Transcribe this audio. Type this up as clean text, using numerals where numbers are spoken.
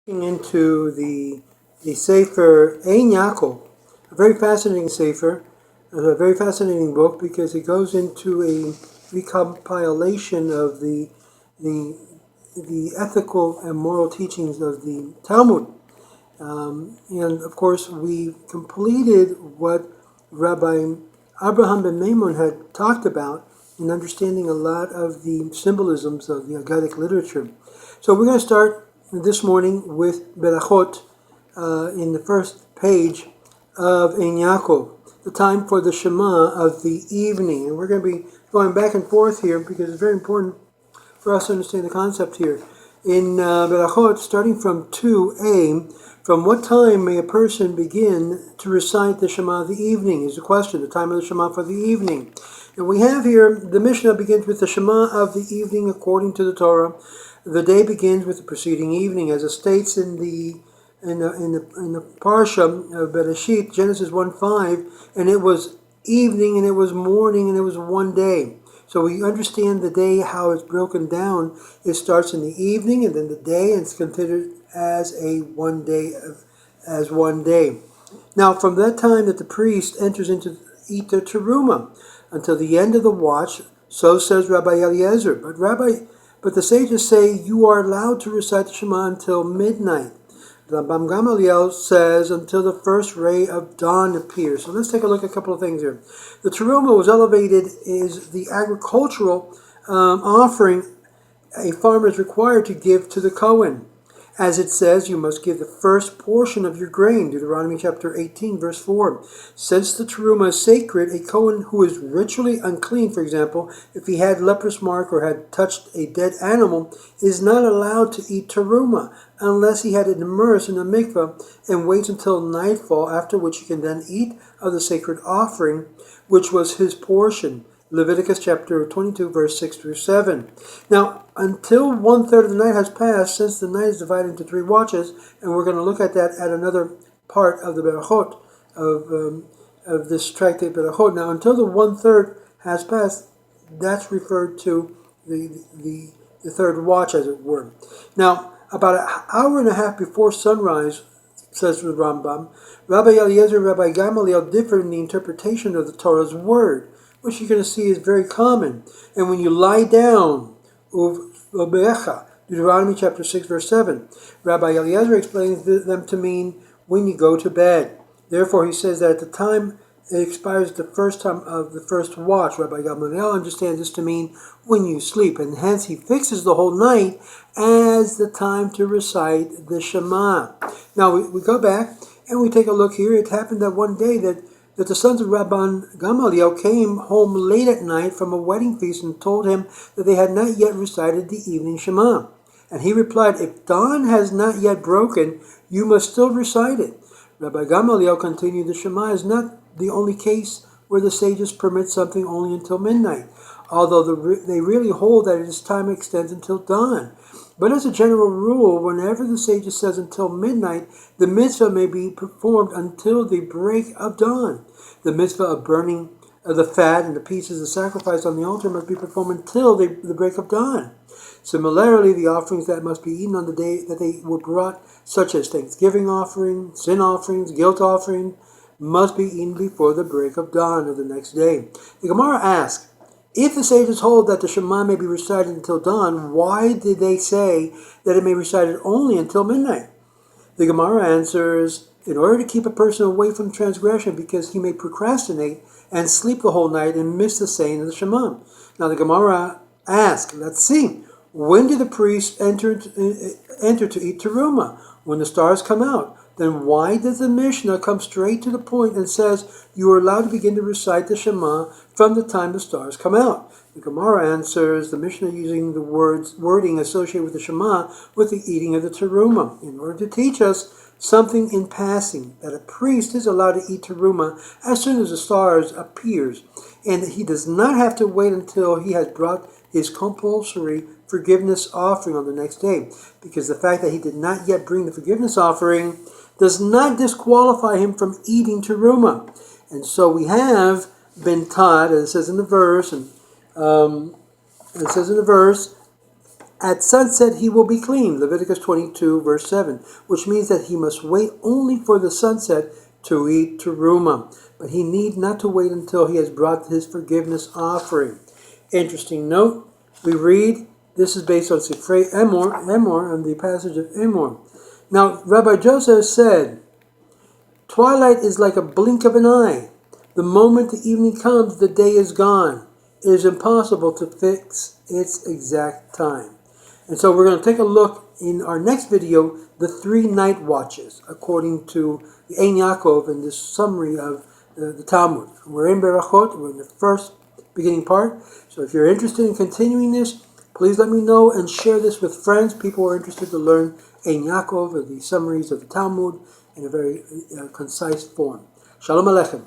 Into the Sefer Ein Yacov, a very fascinating Sefer, a very fascinating book because it goes into a recompilation of the the ethical and moral teachings of the Talmud. And of course, we completed what Rabbi Abraham ben Maimon had talked about in understanding a lot of the symbolisms of the Aggadic literature. So we're going to start this morning with Berachot in the first page of Ein Yacov, the time for the Shema of the evening. And we're going to be going back and forth here because it's very important for us to understand the concept here. In Berachot, starting from 2a, from what time may a person begin to recite the Shema of the evening is the question, the time of the Shema for the evening. And we have here, the Mishnah begins with the Shema of the evening according to the Torah. The day begins with the preceding evening, as it states in the Parsha of Berachot, Genesis 1:5, and it was evening, and it was morning, and it was one day. So we understand the day, how it's broken down. It starts in the evening, and then the day, and it's considered as one day. Now, from that time that the priest enters into eat the teruma until the end of the watch, so says Rabbi Eliezer. But the sages say you are allowed to recite the Shema until midnight. Rambam Gamaliel says until the first ray of dawn appears. So let's take a look at a couple of things here. The teruma was elevated is the agricultural offering a farmer is required to give to the Kohen. As it says, you must give the first portion of your grain, Deuteronomy chapter 18, verse 4. Since the teruma is sacred, a Kohen who is ritually unclean, for example, if he had leprous mark or had touched a dead animal, is not allowed to eat teruma unless he had it immersed in a mikveh and waits until nightfall, after which he can then eat of the sacred offering, which was his portion. Leviticus chapter 22, verse 6 through 7. Now, until 1/3 of the night has passed, since the night is divided into 3 watches, and we're going to look at that at another part of the Berachot, of this Tractate Berachot. Now, until the 1/3 has passed, that's referred to the third watch, as it were. Now, about an hour and a half before sunrise, says the Rambam, Rabbi Eliezer and Rabbi Gamaliel differ in the interpretation of the Torah's word, which you're going to see is very common. And when you lie down, Deuteronomy chapter 6, verse 7, Rabbi Eliezer explains them to mean when you go to bed. Therefore, he says that at the time it expires the first time of the first watch. Rabbi Gamaliel understands this to mean when you sleep, and hence he fixes the whole night as the time to recite the Shema. Now, we go back and we take a look here. It happened that one day that the sons of Rabban Gamaliel came home late at night from a wedding feast and told him that they had not yet recited the evening Shema. And he replied, if dawn has not yet broken, you must still recite it. Rabbi Gamaliel continued, the Shema is not the only case where the sages permit something only until midnight, although they really hold that its time extends until dawn. But as a general rule, whenever the sages says until midnight, the mitzvah may be performed until the break of dawn. The mitzvah of burning the fat and the pieces of sacrifice on the altar must be performed until the break of dawn. Similarly, the offerings that must be eaten on the day that they were brought, such as thanksgiving offering, sin offerings, guilt offering, must be eaten before the break of dawn of the next day. The Gemara asks, if the sages hold that the Shema may be recited until dawn, why did they say that it may be recited only until midnight? The Gemara answers, in order to keep a person away from transgression, because he may procrastinate and sleep the whole night and miss the saying of the Shema. Now the Gemara asks, let's see, when did the priest enter to eat teruma? When the stars come out. Then why does the Mishnah come straight to the point and says you are allowed to begin to recite the Shema from the time the stars come out? The Gemara answers the Mishnah using the wording associated with the Shema with the eating of the teruma in order to teach us something in passing, that a priest is allowed to eat teruma as soon as the stars appears, and that he does not have to wait until he has brought his compulsory forgiveness offering on the next day, because the fact that he did not yet bring the forgiveness offering does not disqualify him from eating teruma. And so we have been taught, as it says in the verse, At sunset he will be clean, Leviticus 22, verse 7, which means that he must wait only for the sunset to eat teruma, but he need not to wait until he has brought his forgiveness offering. Interesting note, we read, this is based on Sifrei Emor, on the passage of Emor. Now, Rabbi Joseph said, twilight is like a blink of an eye. The moment the evening comes, the day is gone. It is impossible to fix its exact time. And so we're going to take a look in our next video, the 3 night watches, according to the Yacov in this summary of the Talmud. We're in Berachot, we're in the first beginning part. So if you're interested in continuing this, please let me know and share this with friends, people who are interested to learn Yacov, the summaries of the Talmud, in a very concise form. Shalom Aleichem.